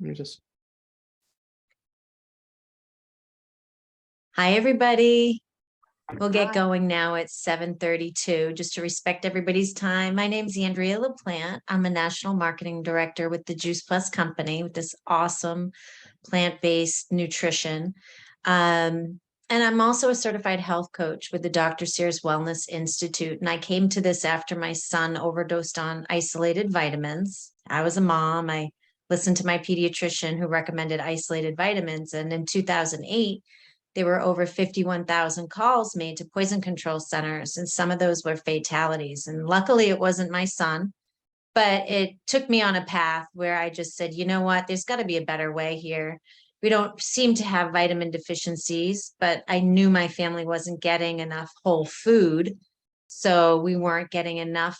Let me just. Hi, everybody. We'll get going now at 7:32, just to respect everybody's time. My name's Andrea LaPlante. I'm a national marketing director with the Juice Plus company with this awesome plant-based nutrition. And I'm also a certified health coach with the Dr. Sears Wellness Institute. And I came to this after my son overdosed on isolated vitamins. I was a mom. I listened to my pediatrician who recommended isolated vitamins. And in 2008, there were over 51,000 calls made to poison control centers, and some of those were fatalities. And luckily, it wasn't my son, but it took me on a path where I just said, you know what, there's got to be a better way here. We don't seem to have vitamin deficiencies, but I knew my family wasn't getting enough whole food. So we weren't getting enough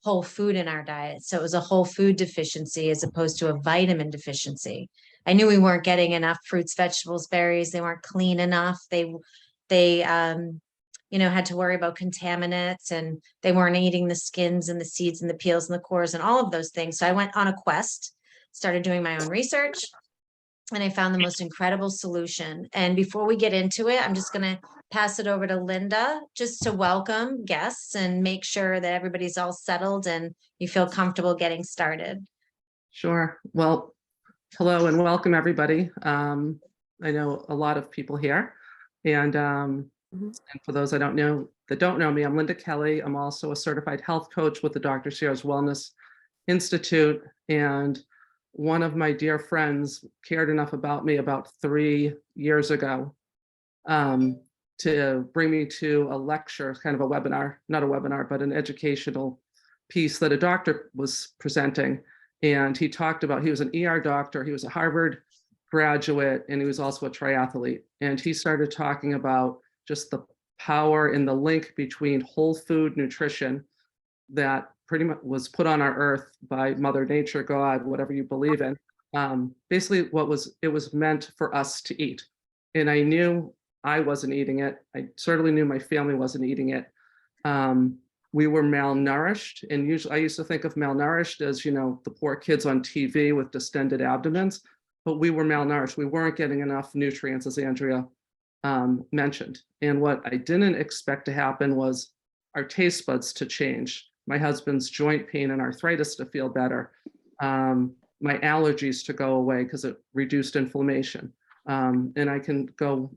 whole food in our diet. So it was a whole food deficiency as opposed to a vitamin deficiency. I knew we weren't getting enough fruits, vegetables, berries. They weren't clean enough. They had to worry about contaminants, and they weren't eating the skins and the seeds and the peels and the cores and all of those things. So I went on a quest, started doing my own research, and I found the most incredible solution. And before we get into it, I'm just going to pass it over to Linda just to welcome guests and make sure that everybody's all settled and you feel comfortable getting started. Sure. Well, hello and welcome everybody. I know a lot of people here, and for those that don't know me, I'm Linda Kelly. I'm also a certified health coach with the Dr. Sears Wellness Institute, and one of my dear friends cared enough about me about 3 years ago to bring me to a lecture, kind of a webinar, not a webinar, but an educational piece that a doctor was presenting. And he talked about, he was an ER doctor, he was a Harvard graduate, and he was also a triathlete. And he started talking about just the power and the link between whole food nutrition that pretty much was put on our earth by Mother Nature, God, whatever you believe in. Basically it was meant for us to eat. And I knew I wasn't eating it. I certainly knew my family wasn't eating it. We were malnourished, and usually I used to think of malnourished as, you know, the poor kids on TV with distended abdomens, but we were malnourished. We weren't getting enough nutrients, as Andrea mentioned. And what I didn't expect to happen was our taste buds to change, my husband's joint pain and arthritis to feel better, my allergies to go away because it reduced inflammation. And I can go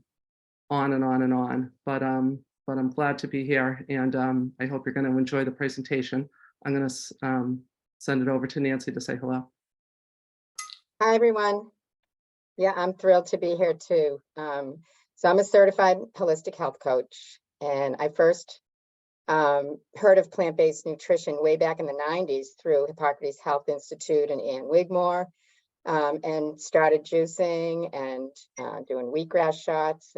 on and on and on, but I'm glad to be here, and I hope you're going to enjoy the presentation. I'm going to send it over to Nancy to say hello. Hi, everyone. Yeah, I'm thrilled to be here too. So I'm a certified holistic health coach, and I first heard of plant-based nutrition way back in the 90s through Hippocrates Health Institute and Ann Wigmore, and started juicing and doing wheatgrass shots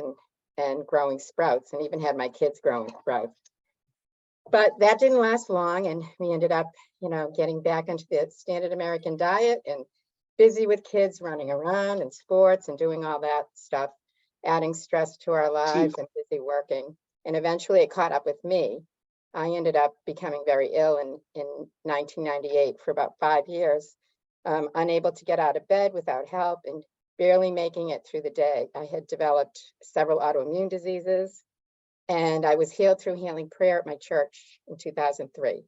and growing sprouts, and even had my kids growing sprouts. But that didn't last long, and we ended up, getting back into the standard American diet and busy with kids running around and sports and doing all that stuff, adding stress to our lives and busy working. And eventually it caught up with me. I ended up becoming very ill in 1998 for about 5 years, unable to get out of bed without help and barely making it through the day. I had developed several autoimmune diseases, and I was healed through healing prayer at my church in 2003,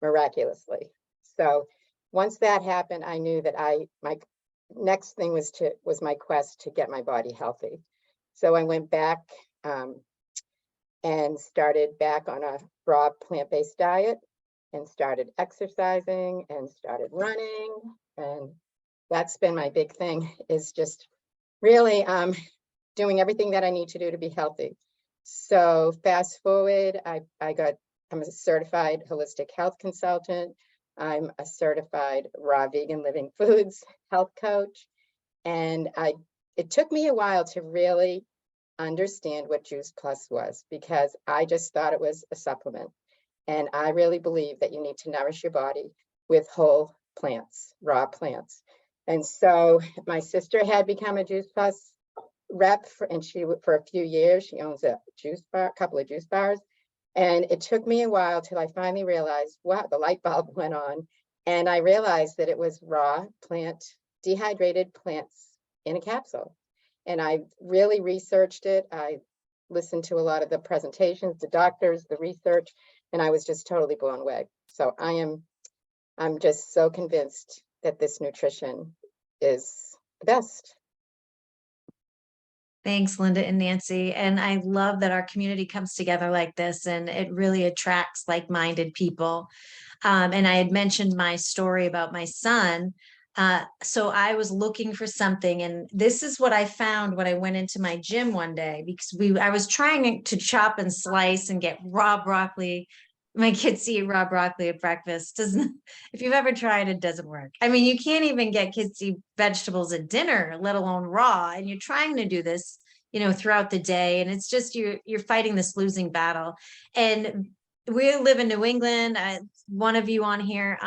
miraculously. So once that happened, I knew that my next thing was my quest to get my body healthy. So I went back and started back on a raw plant-based diet and started exercising and started running, and that's been my big thing, is just really doing everything that I need to do to be healthy. So fast forward, I'm a certified holistic health consultant. I'm a certified raw vegan living foods health coach. And it took me a while to really understand what Juice Plus was, because I just thought it was a supplement. And I really believe that you need to nourish your body with whole plants, raw plants. And so my sister had become a Juice Plus rep for a few years. She owns a couple of juice bars. And it took me a while till I finally realized, wow, the light bulb went on. And I realized that it was raw plant dehydrated plants in a capsule. And I really researched it. I listened to a lot of the presentations, the doctors, the research, and I was just totally blown away. So I'm just so convinced that this nutrition is the best. Thanks, Linda and Nancy. And I love that our community comes together like this, and it really attracts like-minded people. And I had mentioned my story about my son. So I was looking for something, and this is what I found when I went into my gym one day, because I was trying to chop and slice and get raw broccoli. My kids eat raw broccoli at breakfast. Doesn't, if you've ever tried, it doesn't work. I mean, you can't even get kids to eat vegetables at dinner, let alone raw. And you're trying to do this, throughout the day. And it's just, you're fighting this losing battle. And we live in New England. One of you on here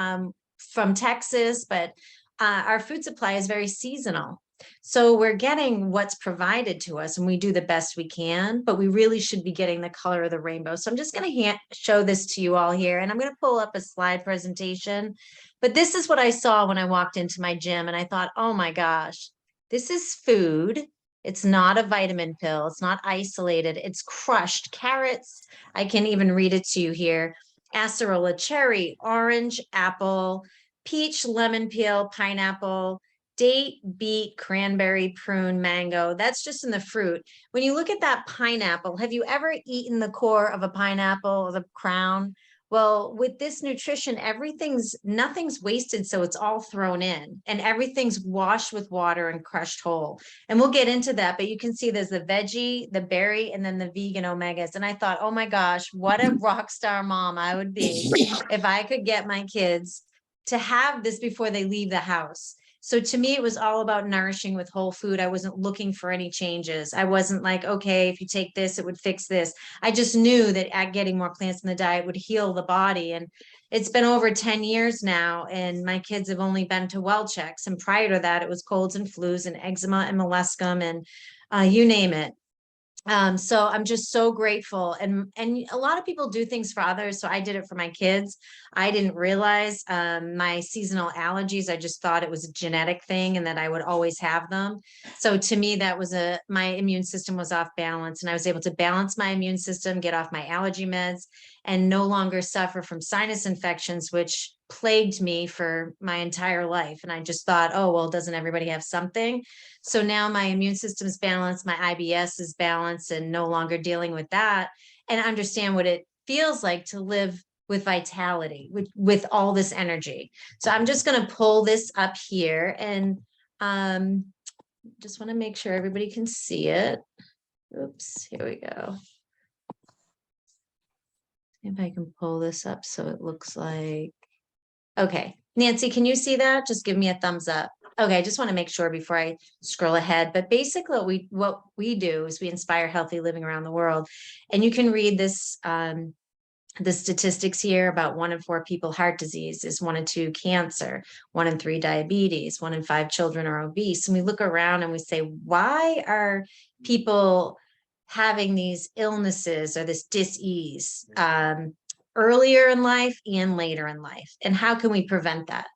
from Texas, but our food supply is very seasonal. So we're getting what's provided to us, and we do the best we can, but we really should be getting the color of the rainbow. So I'm just going to show this to you all here, and I'm going to pull up a slide presentation. But this is what I saw when I walked into my gym, and I thought, oh my gosh, this is food. It's not a vitamin pill. It's not isolated. It's crushed carrots. I can even read it to you here. Acerola, cherry, orange, apple, peach, lemon peel, pineapple, date, beet, cranberry, prune, mango. That's just in the fruit. When you look at that pineapple, have you ever eaten the core of a pineapple or the crown? Well, with this nutrition, nothing's wasted. So it's all thrown in, and everything's washed with water and crushed whole. And we'll get into that, but you can see there's the veggie, the berry, and then the vegan omegas. And I thought, oh my gosh, what a rock star mom I would be if I could get my kids to have this before they leave the house. So to me, it was all about nourishing with whole food. I wasn't looking for any changes. I wasn't like, okay, if you take this, it would fix this. I just knew that getting more plants in the diet would heal the body. And it's been over 10 years now, and my kids have only been to well checks. And prior to that, it was colds and flus and eczema and molluscum and you name it. So I'm just so grateful. And a lot of people do things for others. So I did it for my kids. I didn't realize my seasonal allergies. I just thought it was a genetic thing and that I would always have them. So to me, that was my immune system was off balance, and I was able to balance my immune system, get off my allergy meds, and no longer suffer from sinus infections, which plagued me for my entire life. And I just thought, oh, well, doesn't everybody have something? So now my immune system is balanced, my IBS is balanced, and no longer dealing with that, and understand what it feels like to live with vitality, with all this energy. So I'm just going to pull this up here, and just want to make sure everybody can see it. Oops, here we go. If I can pull this up so it looks like, okay. Nancy, can you see that? Just give me a thumbs up. Okay, I just want to make sure before I scroll ahead. But basically what we do is we inspire healthy living around the world. And you can read this, the statistics here about 1 in 4 people heart disease, is 1 in 2 cancer, 1 in 3 diabetes, 1 in 5 children are obese. And we look around and we say, why are people having these illnesses or this dis-ease earlier in life and later in life? And how can we prevent that?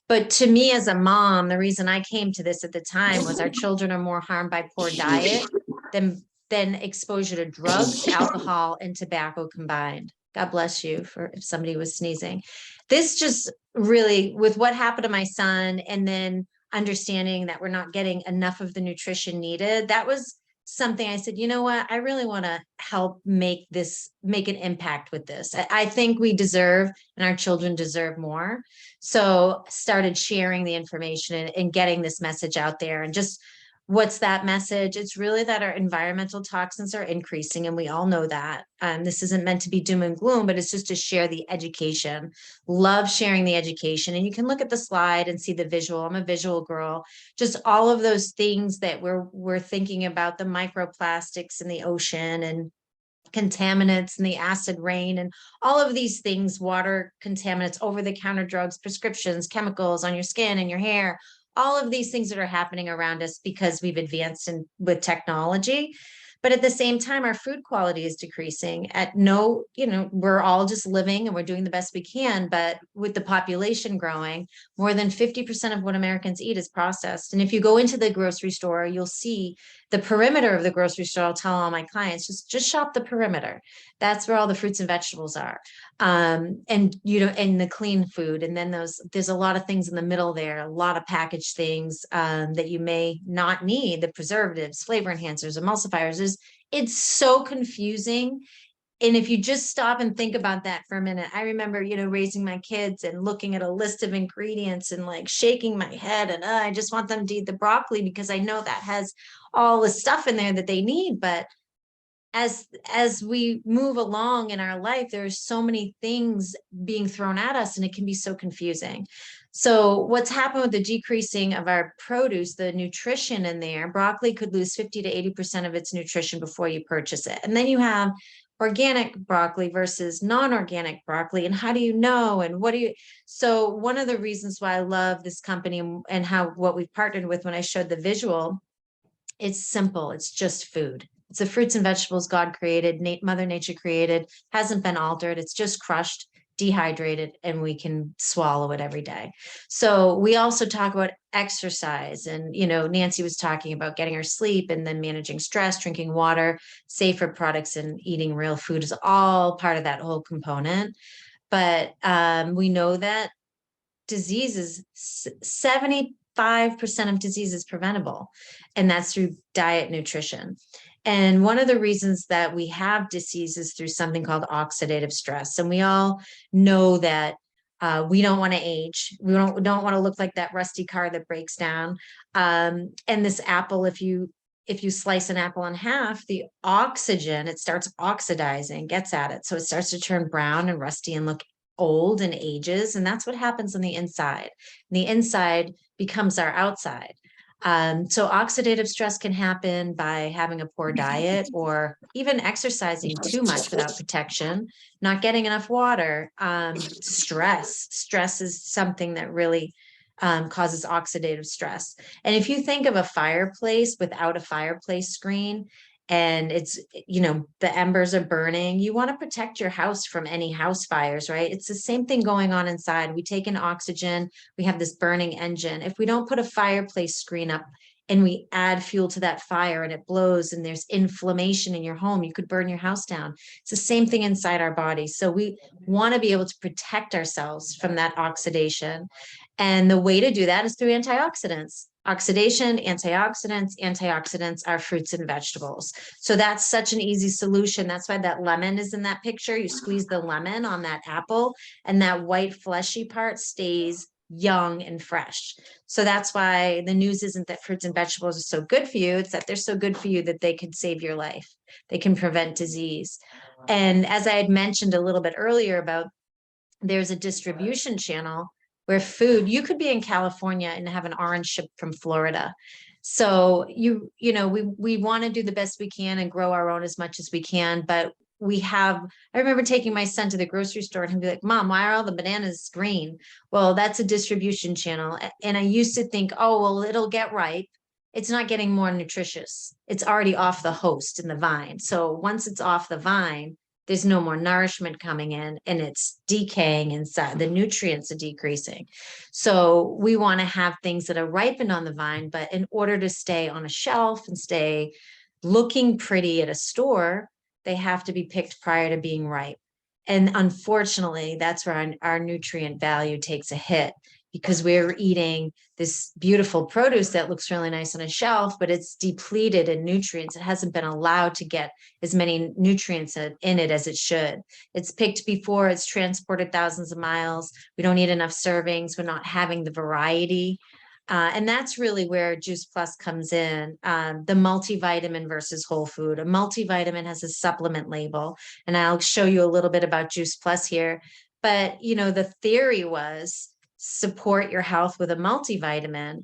But to me as a mom, the reason I came to this at the time was our children are more harmed by poor diet than exposure to drugs, alcohol, and tobacco combined. God bless you for if somebody was sneezing. This just really, with what happened to my son, and then understanding that we're not getting enough of the nutrition needed, that was something I said, you know what, I really want to help make an impact with this. I think we deserve, and our children deserve more. So started sharing the information and getting this message out there. And just, what's that message? It's really that our environmental toxins are increasing, and we all know that. This isn't meant to be doom and gloom, but it's just to share the education. Love sharing the education. And you can look at the slide and see the visual. I'm a visual girl. Just all of those things that we're thinking about, the microplastics in the ocean and contaminants and the acid rain and all of these things, water contaminants, over-the-counter drugs, prescriptions, chemicals on your skin and your hair, all of these things that are happening around us because we've advanced with technology. But at the same time, our food quality is decreasing at no, we're all just living and we're doing the best we can. But with the population growing, more than 50% of what Americans eat is processed. And if you go into the grocery store, you'll see the perimeter of the grocery store. I'll tell all my clients, just shop the perimeter. That's where all the fruits and vegetables are. And and the clean food. And then there's a lot of things in the middle there, a lot of packaged things that you may not need, the preservatives, flavor enhancers, emulsifiers. It's so confusing. And if you just stop and think about that for a minute, I remember, raising my kids and looking at a list of ingredients and like shaking my head and I just want them to eat the broccoli because I know that has all the stuff in there that they need. But as we move along in our life, there's so many things being thrown at us and it can be so confusing. So what's happened with the decreasing of our produce, the nutrition in there, broccoli could lose 50 to 80% of its nutrition before you purchase it. And then you have organic broccoli versus non-organic broccoli. And how do you know? And so one of the reasons why I love this company and what we've partnered with, when I showed the visual, it's simple. It's just food. It's the fruits and vegetables God created, Mother Nature created, hasn't been altered. It's just crushed, dehydrated, and we can swallow it every day. So we also talk about exercise. And, Nancy was talking about getting her sleep and then managing stress, drinking water, safer products, and eating real food is all part of that whole component. But we know that diseases, 75% of disease is preventable, and that's through diet, nutrition. And one of the reasons that we have disease is through something called oxidative stress. And we all know that we don't want to age. We don't want to look like that rusty car that breaks down. And this apple, if you slice an apple in half, the oxygen, it starts oxidizing, gets at it. So it starts to turn brown and rusty and look old and ages. And that's what happens on the inside. And the inside becomes our outside. So oxidative stress can happen by having a poor diet or even exercising too much without protection, not getting enough water. Stress is something that really causes oxidative stress. And if you think of a fireplace without a fireplace screen, and it's, the embers are burning, you want to protect your house from any house fires, right? It's the same thing going on inside. We take in oxygen, we have this burning engine. If we don't put a fireplace screen up and we add fuel to that fire and it blows and there's inflammation in your home, you could burn your house down. It's the same thing inside our body. So we want to be able to protect ourselves from that oxidation. And the way to do that is through antioxidants. Oxidation, antioxidants are fruits and vegetables. So that's such an easy solution. That's why that lemon is in that picture. You squeeze the lemon on that apple and that white fleshy part stays young and fresh. So that's why the news isn't that fruits and vegetables are so good for you. It's that they're so good for you that they can save your life. They can prevent disease. And as I had mentioned a little bit earlier about, there's a distribution channel where you could be in California and have an orange shipped from Florida. So we want to do the best we can and grow our own as much as we can. But I remember taking my son to the grocery store and he'd be like, Mom, why are all the bananas green? Well, that's a distribution channel. And I used to think, oh, well, it'll get ripe. It's not getting more nutritious. It's already off the host in the vine. So once it's off the vine, there's no more nourishment coming in and it's decaying inside. The nutrients are decreasing. So we want to have things that are ripened on the vine, but in order to stay on a shelf and stay looking pretty at a store, they have to be picked prior to being ripe. And unfortunately, that's where our nutrient value takes a hit, because we're eating this beautiful produce that looks really nice on a shelf, but it's depleted in nutrients. It hasn't been allowed to get as many nutrients in it as it should. It's picked before it's transported thousands of miles. We don't eat enough servings. We're not having the variety. And that's really where Juice Plus comes in, the multivitamin versus whole food. A multivitamin has a supplement label, and I'll show you a little bit about Juice Plus here. But, the theory was support your health with a multivitamin.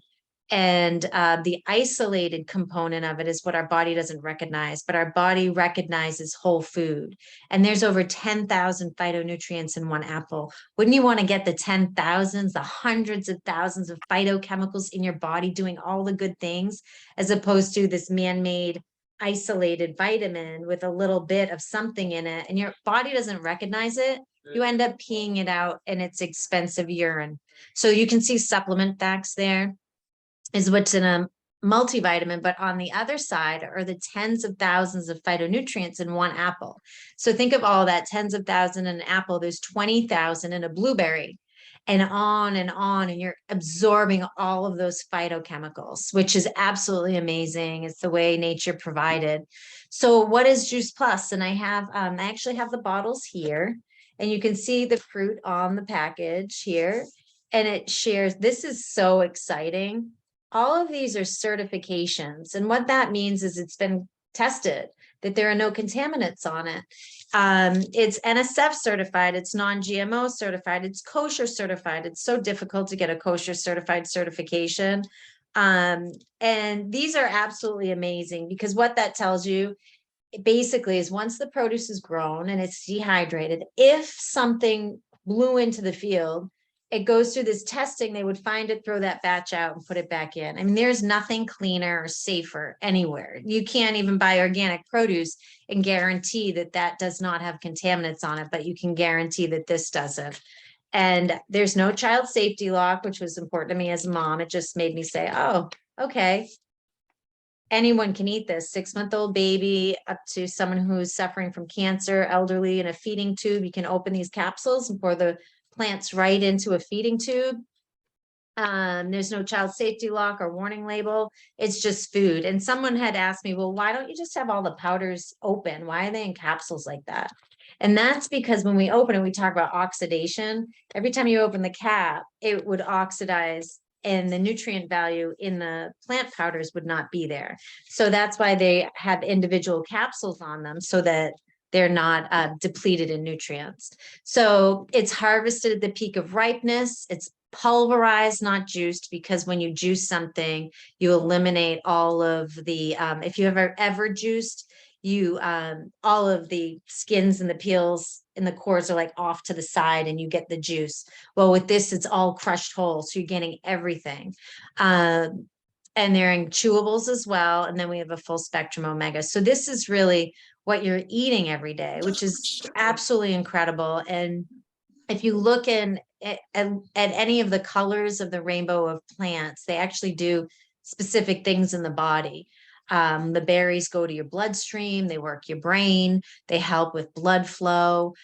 And the isolated component of it is what our body doesn't recognize, but our body recognizes whole food. And there's over 10,000 phytonutrients in one apple. Wouldn't you want to get the 10,000s, the hundreds of thousands of phytochemicals in your body doing all the good things, as opposed to this man-made isolated vitamin with a little bit of something in it and your body doesn't recognize it, you end up peeing it out and it's expensive urine. So you can see supplement facts there is what's in a multivitamin, but on the other side are the tens of thousands of phytonutrients in one apple. So think of all that, tens of thousands in an apple, there's 20,000 in a blueberry, and on, and you're absorbing all of those phytochemicals, which is absolutely amazing. It's the way nature provided. So what is Juice Plus? And I actually have the bottles here, and you can see the fruit on the package here, and it shares, this is so exciting. All of these are certifications. And what that means is it's been tested, that there are no contaminants on it. It's NSF certified, it's non-GMO certified, it's kosher certified. It's so difficult to get a kosher certified certification. And these are absolutely amazing, because what that tells you basically is once the produce is grown and it's dehydrated, if something blew into the field, it goes through this testing, they would find it, throw that batch out and put it back in. I mean, there's nothing cleaner or safer anywhere. You can't even buy organic produce and guarantee that that does not have contaminants on it, but you can guarantee that this doesn't. And there's no child safety lock, which was important to me as a mom. It just made me say, oh, okay. Anyone can eat this, 6-month-old baby up to someone who's suffering from cancer, elderly, in a feeding tube. You can open these capsules and pour the plants right into a feeding tube. There's no child safety lock or warning label. It's just food. And someone had asked me, well, why don't you just have all the powders open? Why are they in capsules like that? And that's because when we open it, we talk about oxidation. Every time you open the cap, it would oxidize, and the nutrient value in the plant powders would not be there. So that's why they have individual capsules on them, so that they're not depleted in nutrients. So it's harvested at the peak of ripeness. It's pulverized, not juiced, because when you juice something, you eliminate all of the, if you ever juiced, you, all of the skins and the peels and the cores are like off to the side and you get the juice. Well, with this, it's all crushed whole. So you're getting everything. And they're in chewables as well. And then we have a full spectrum omega. So this is really what you're eating every day, which is absolutely incredible. And if you look at any of the colors of the rainbow of plants, they actually do specific things in the body. The berries go to your bloodstream, they work your brain, they help with blood flow.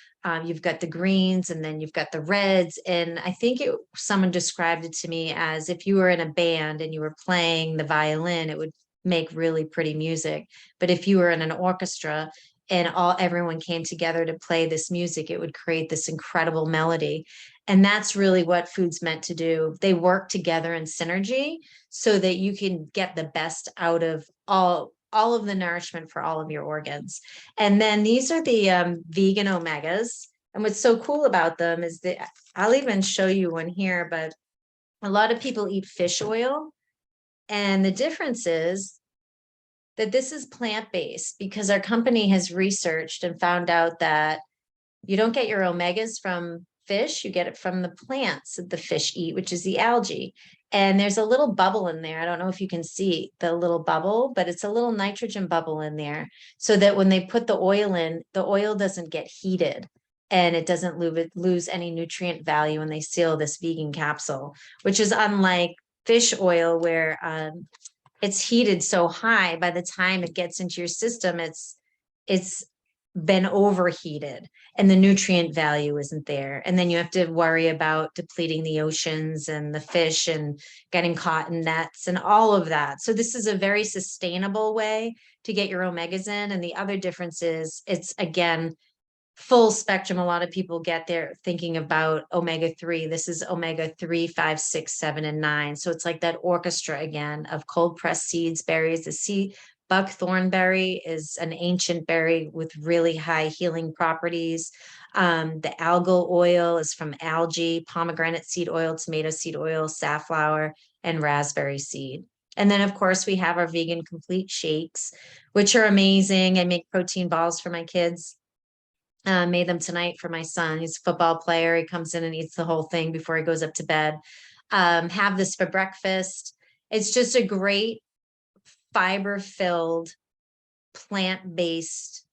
You've got the greens, and then you've got the reds. And I think someone described it to me as if you were in a band and you were playing the violin, it would make really pretty music. But if you were in an orchestra and everyone came together to play this music, it would create this incredible melody. And that's really what food's meant to do. They work together in synergy so that you can get the best out of all of the nourishment for all of your organs. And then these are the vegan omegas. And what's so cool about them is that I'll even show you one here, but a lot of people eat fish oil. And the difference is that this is plant-based, because our company has researched and found out that you don't get your omegas from fish, you get it from the plants that the fish eat, which is the algae. And there's a little bubble in there. I don't know if you can see the little bubble, but it's a little nitrogen bubble in there, so that when they put the oil in, the oil doesn't get heated and it doesn't lose any nutrient value when they seal this vegan capsule, which is unlike fish oil, where it's heated so high, by the time it gets into your system, it's been overheated and the nutrient value isn't there. And then you have to worry about depleting the oceans and the fish and getting caught in nets and all of that. So this is a very sustainable way to get your omegas in. And the other difference is it's, again, full spectrum. A lot of people get there thinking about omega-3. This is omega-3, 5, 6, 7, and 9. So it's like that orchestra again of cold pressed seeds, berries. The buckthorn berry is an ancient berry with really high healing properties. The algal oil is from algae, pomegranate seed oil, tomato seed oil, safflower, and raspberry seed. And then, of course, we have our vegan complete shakes, which are amazing. I make protein balls for my kids. Made them tonight for my son. He's a football player. He comes in and eats the whole thing before he goes up to bed. Have this for breakfast. It's just a great fiber-filled plant-based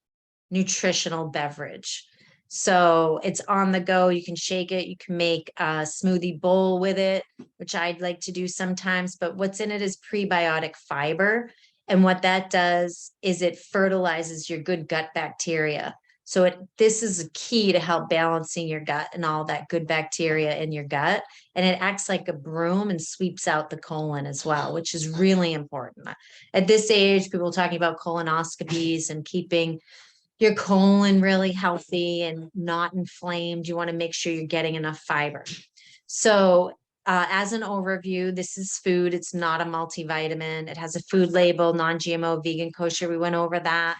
nutritional beverage. So it's on the go. You can shake it. You can make a smoothie bowl with it, which I'd like to do sometimes. But what's in it is prebiotic fiber. And what that does is it fertilizes your good gut bacteria. So this is a key to help balancing your gut and all that good bacteria in your gut. And it acts like a broom and sweeps out the colon as well, which is really important. At this age, people are talking about colonoscopies and keeping your colon really healthy and not inflamed. You want to make sure you're getting enough fiber. So as an overview, this is food. It's not a multivitamin. It has a food label, non-GMO, vegan, kosher. We went over that.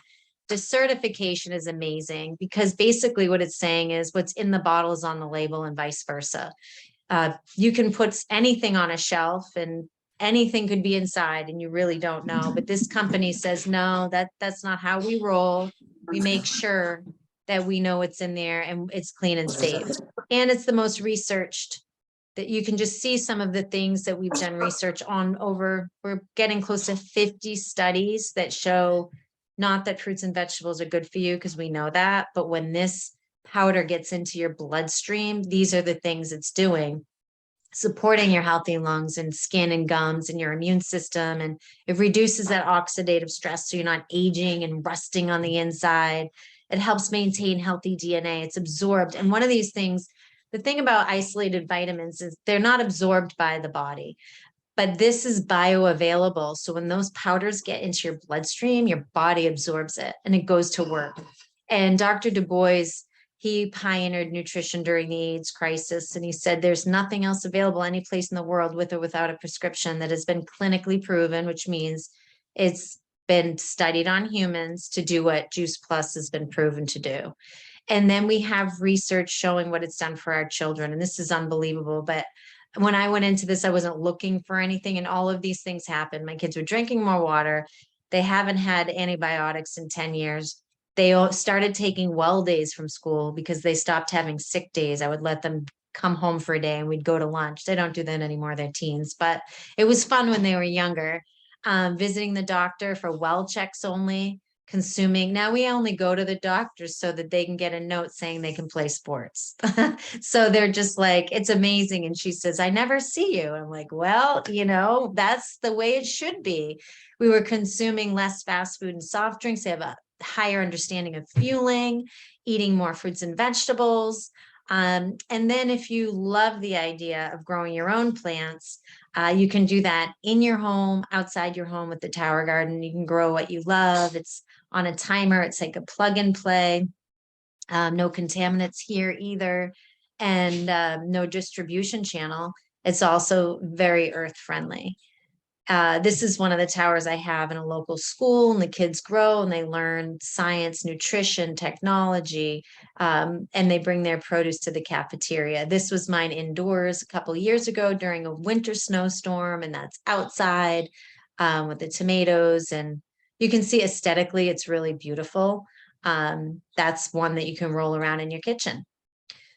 The certification is amazing because basically what it's saying is what's in the bottle is on the label and vice versa. You can put anything on a shelf and anything could be inside and you really don't know. But this company says, no, that's not how we roll. We make sure that we know what's in there and it's clean and safe. And it's the most researched, that you can just see some of the things that we've done research on over, we're getting close to 50 studies that show not that fruits and vegetables are good for you, because we know that, but when this powder gets into your bloodstream, these are the things it's doing, supporting your healthy lungs and skin and gums and your immune system. And it reduces that oxidative stress so you're not aging and rusting on the inside. It helps maintain healthy DNA. It's absorbed. And one of these things, the thing about isolated vitamins is they're not absorbed by the body, but this is bioavailable. So when those powders get into your bloodstream, your body absorbs it and it goes to work. And Dr. Du Bois, he pioneered nutrition during the AIDS crisis. And he said, there's nothing else available any place in the world with or without a prescription that has been clinically proven, which means it's been studied on humans to do what Juice Plus has been proven to do. And then we have research showing what it's done for our children. And this is unbelievable. But when I went into this, I wasn't looking for anything, and all of these things happened. My kids were drinking more water. They haven't had antibiotics in 10 years. They all started taking well days from school because they stopped having sick days. I would let them come home for a day and we'd go to lunch. They don't do that anymore. They're teens, but it was fun when they were younger. Visiting the doctor for well checks only, consuming. Now we only go to the doctors so that they can get a note saying they can play sports. So they're just like, it's amazing. And she says, I never see you. I'm like, well, you know, that's the way it should be. We were consuming less fast food and soft drinks. They have a higher understanding of fueling, eating more fruits and vegetables. And then if you love the idea of growing your own plants, you can do that in your home, outside your home with the Tower Garden. You can grow what you love. It's on a timer. It's like a plug and play. No contaminants here either, and no distribution channel. It's also very earth friendly. This is one of the towers I have in a local school, and the kids grow and they learn science, nutrition, technology, and they bring their produce to the cafeteria. This was mine indoors a couple of years ago during a winter snowstorm, and that's outside with the tomatoes. And you can see aesthetically, it's really beautiful. That's one that you can roll around in your kitchen.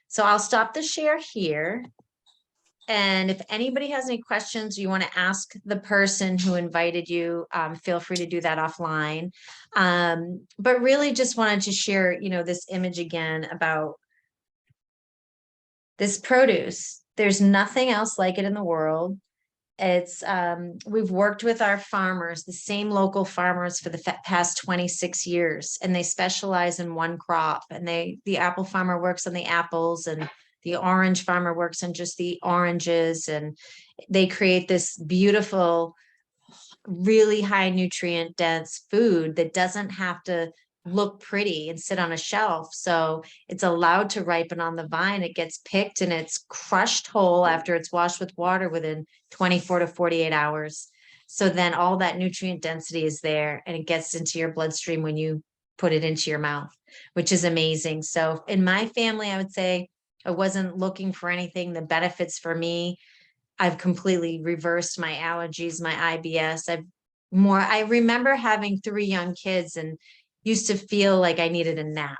So I'll stop the share here. And if anybody has any questions, you want to ask the person who invited you, feel free to do that offline. But really just wanted to share, you know, this image again about this produce. There's nothing else like it in the world. It's, we've worked with our farmers, the same local farmers for the past 26 years, and they specialize in one crop. And the apple farmer works on the apples, and the orange farmer works on just the oranges, and they create this beautiful, really high nutrient dense food that doesn't have to look pretty and sit on a shelf. So it's allowed to ripen on the vine. It gets picked and it's crushed whole after it's washed with water within 24 to 48 hours. So then all that nutrient density is there and it gets into your bloodstream when you put it into your mouth, which is amazing. So in my family, I would say I wasn't looking for anything. The benefits for me, I've completely reversed my allergies, my IBS. I remember having 3 young kids and used to feel like I needed a nap.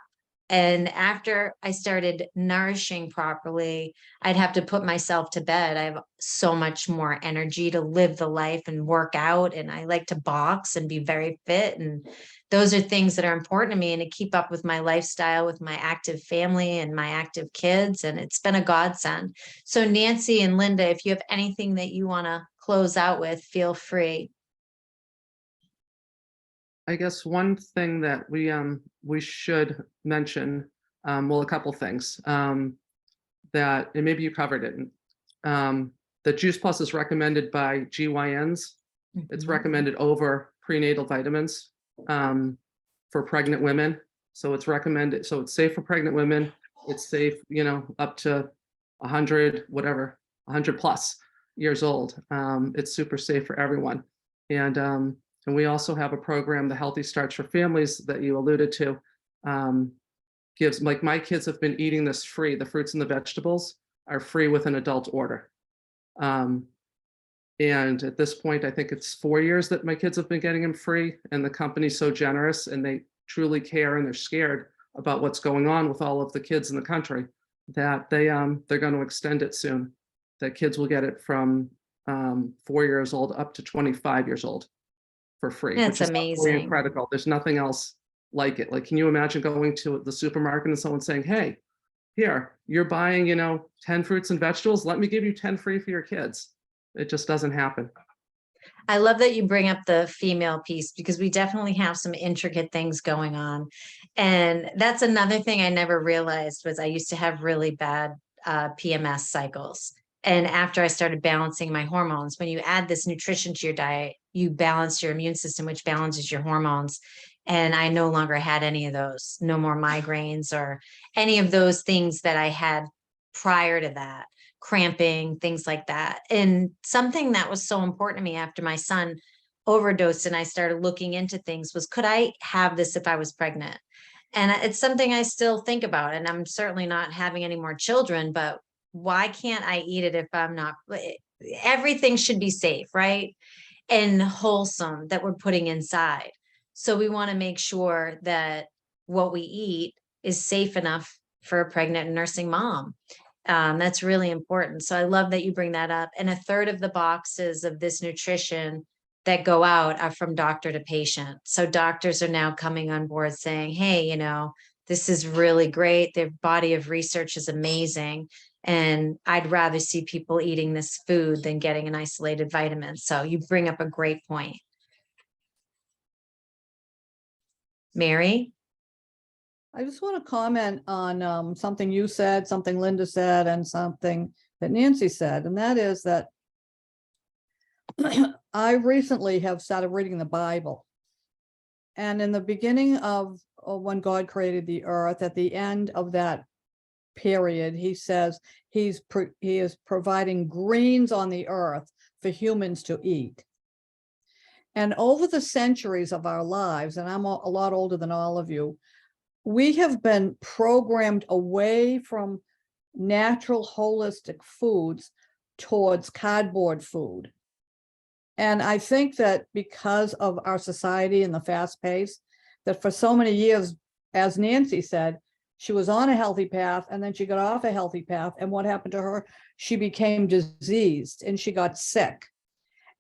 And after I started nourishing properly, I'd have to put myself to bed. I have so much more energy to live the life and work out. And I like to box and be very fit. And those are things that are important to me and to keep up with my lifestyle, with my active family and my active kids. And it's been a godsend. So Nancy and Linda, if you have anything that you want to close out with, feel free. I guess one thing that we should mention, well, a couple things, that, and maybe you covered it. The Juice Plus is recommended by GYNs. It's recommended over prenatal vitamins for pregnant women. So it's recommended, so it's safe for pregnant women. It's safe, you know, up to 100, whatever, 100 plus years old. It's super safe for everyone. And we also have a program, the Healthy Starts for Families, that you alluded to. Gives, like, my kids have been eating this free. The fruits and the vegetables are free with an adult order. And at this point, I think it's 4 years that my kids have been getting them free. And the company's so generous, and they truly care, and they're scared about what's going on with all of the kids in the country, that they're going to extend it soon. That kids will get it from 4 years old up to 25 years old for free. That's which is amazing. incredible. There's nothing else like it. Like, can you imagine going to the supermarket and someone saying, hey, here, you're buying, 10 fruits and vegetables. Let me give you 10 free for your kids. It just doesn't happen. I love that you bring up the female piece, because we definitely have some intricate things going on. And that's another thing I never realized was I used to have really bad PMS cycles. And after I started balancing my hormones, when you add this nutrition to your diet, you balance your immune system, which balances your hormones. And I no longer had any of those, no more migraines or any of those things that I had prior to that, cramping, things like that. And something that was so important to me after my son overdosed and I started looking into things was, could I have this if I was pregnant? And it's something I still think about. And I'm certainly not having any more children, but why can't I eat it if I'm not? Everything should be safe, right? And wholesome that we're putting inside. So we want to make sure that what we eat is safe enough for a pregnant and nursing mom. That's really important. So I love that you bring that up. And a third of the boxes of this nutrition that go out are from doctor to patient. So doctors are now coming on board saying, hey, this is really great. Their body of research is amazing. And I'd rather see people eating this food than getting an isolated vitamin. So you bring up a great point. Mary? I just want to comment on something you said, something Linda said, and something that Nancy said, and that is that I recently have started reading the Bible. And in the beginning of when God created the earth, at the end of that period, he says he is providing greens on the earth for humans to eat. And over the centuries of our lives, and I'm a lot older than all of you, we have been programmed away from natural holistic foods towards cardboard food. And I think that because of our society and the fast pace, that for so many years, as Nancy said, she was on a healthy path and then she got off a healthy path. And what happened to her? She became diseased and she got sick.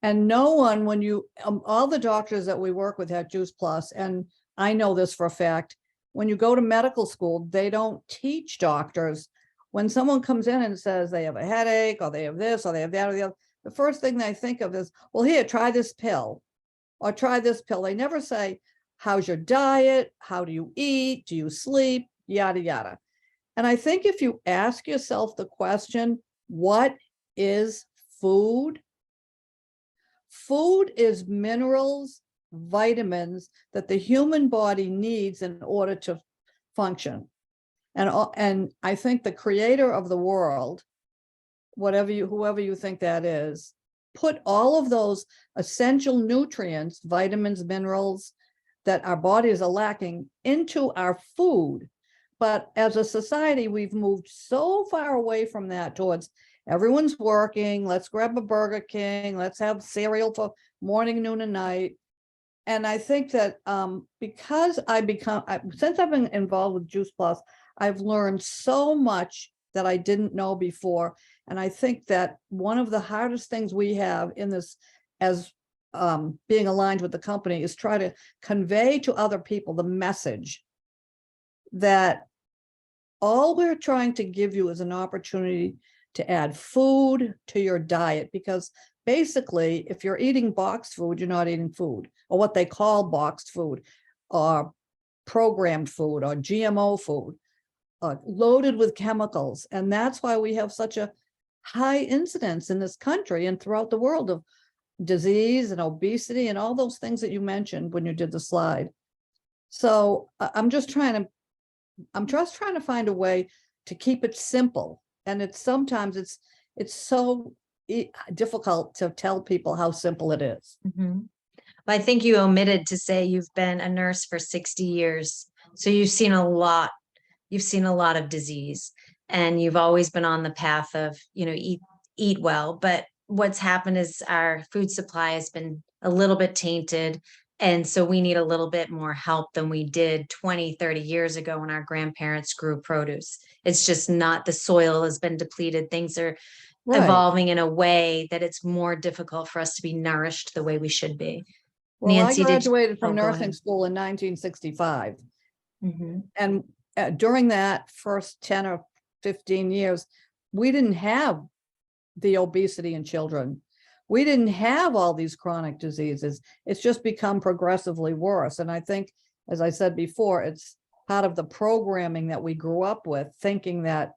And no one, when you, all the doctors that we work with at Juice Plus, and I know this for a fact, when you go to medical school, they don't teach doctors. When someone comes in and says they have a headache or they have this or they have that or the other, the first thing they think of is, well, here, try this pill or try this pill. They never say, how's your diet? How do you eat? Do you sleep? Yada, yada. And I think if you ask yourself the question, what is food? Food is minerals, vitamins that the human body needs in order to function. And I think the creator of the world, whoever you think that is, put all of those essential nutrients, vitamins, minerals that our bodies are lacking into our food. But as a society, we've moved so far away from that towards everyone's working. Let's grab a Burger King. Let's have cereal for morning, noon, and night. And I think that because since I've been involved with Juice Plus, I've learned so much that I didn't know before. And I think that one of the hardest things we have in this, as being aligned with the company, is try to convey to other people the message that all we're trying to give you is an opportunity to add food to your diet, because basically, if you're eating boxed food, you're not eating food, or what they call boxed food, or programmed food, or GMO food, loaded with chemicals. And that's why we have such a high incidence in this country and throughout the world of disease and obesity and all those things that you mentioned when you did the slide. So I'm just trying to find a way to keep it simple. And sometimes it's so difficult to tell people how simple it is. Mhm. Well, I think you omitted to say you've been a nurse for 60 years. So you've seen a lot of disease, and you've always been on the path of, eat well. But what's happened is our food supply has been a little bit tainted. And so we need a little bit more help than we did 20, 30 years ago when our grandparents grew produce. It's just not, the soil has been depleted. Things are Right. evolving in a way that it's more difficult for us to be nourished the way we should be. Well, Nancy, I graduated oh, from go nursing ahead. school in 1965. Mhm. And during that first 10 or 15 years, we didn't have the obesity in children. We didn't have all these chronic diseases. It's just become progressively worse. And I think, as I said before, it's part of the programming that we grew up with, thinking that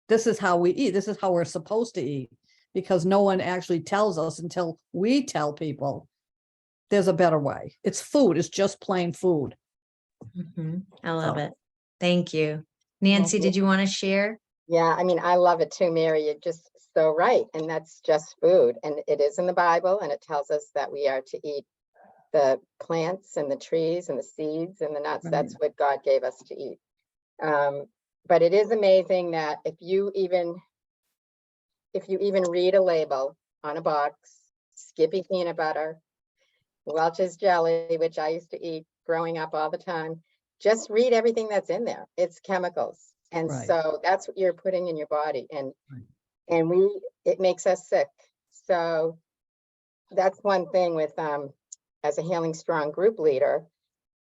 this is how we eat, this is how we're supposed to eat, because no one actually tells us until we tell people there's a better way. It's food, it's just plain food. Mhm. I love So. it. Thank you. Nancy, did you want to share? Yeah, I mean, I love it too, Mary. You're just so right. And that's just food. And it is in the Bible, and it tells us that we are to eat the plants and the trees and the seeds and the nuts. Right. That's what God gave us to eat. But it is amazing that if you even read a label on a box, Skippy peanut butter, Welch's jelly, which I used to eat growing up all the time, just read everything that's in there. It's chemicals. And Right. so that's what you're putting in your body. And Right. it makes us sick. So that's one thing with, as a Healing Strong group leader,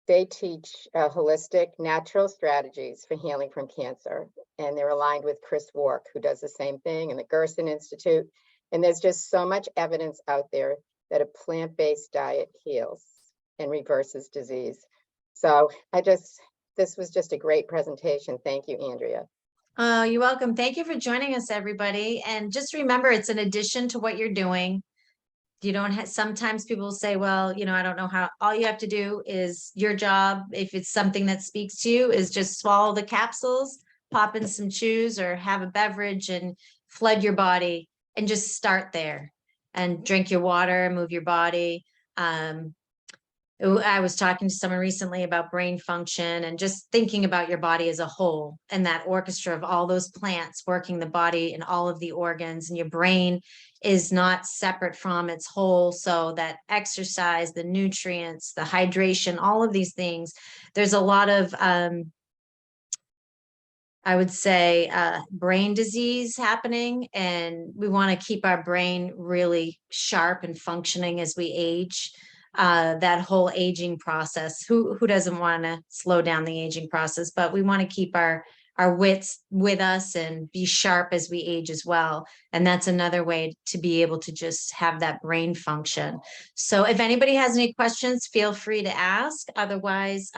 they teach holistic natural strategies for healing from cancer. And they're aligned with Chris Wark, who does the same thing, and the Gerson Institute. And there's just so much evidence out there that a plant-based diet heals and reverses disease. So this was just a great presentation. Thank you, Andrea. Oh, you're welcome. Thank you for joining us, everybody. And just remember, it's an addition to what you're doing. You don't have, sometimes people say, well, I don't know how. All you have to do is your job. If it's something that speaks to you, is just swallow the capsules, pop in some chews, or have a beverage and flood your body, and just start there and drink your water, move your body. I was talking to someone recently about brain function and just thinking about your body as a whole, and that orchestra of all those plants working the body and all of the organs, and your brain is not separate from its whole. So that exercise, the nutrients, the hydration, all of these things, there's a lot of, I would say, brain disease happening, and we want to keep our brain really sharp and functioning as we age. That whole aging process, who doesn't want to slow down the aging process? But we want to keep our wits with us and be sharp as we age as well. And that's another way to be able to just have that brain function. So if anybody has any questions, feel free to ask. Otherwise,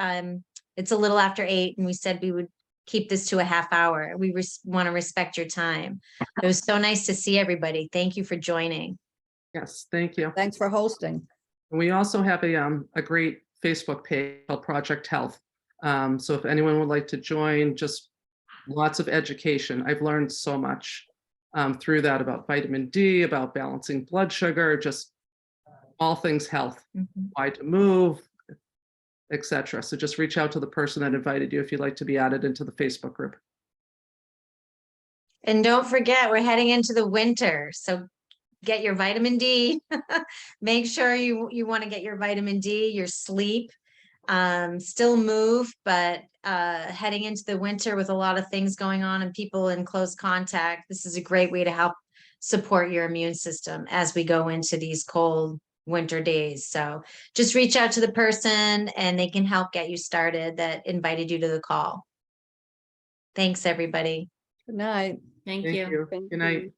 it's a little after 8, and we said we would keep this to a half hour. We want to respect your time. It was so nice to see everybody. Thank you for joining. Yes, thank you. Thanks for hosting. We also have a great Facebook page called Project Health. So if anyone would like to join, just lots of education. I've learned so much through that about vitamin D, about balancing blood sugar, just all things health, why to move, etc. So just reach out to the person that invited you if you'd like to be added into the Facebook group. And don't forget, we're heading into the winter. So get your vitamin D. Make sure you want to get your vitamin D, your sleep. Still move, but heading into the winter with a lot of things going on and people in close contact, this is a great way to help support your immune system as we go into these cold winter days. So just reach out to the person and they can help get you started that invited you to the call. Thanks, everybody. Good night. Thank Thank you. you. Thank Good night. you.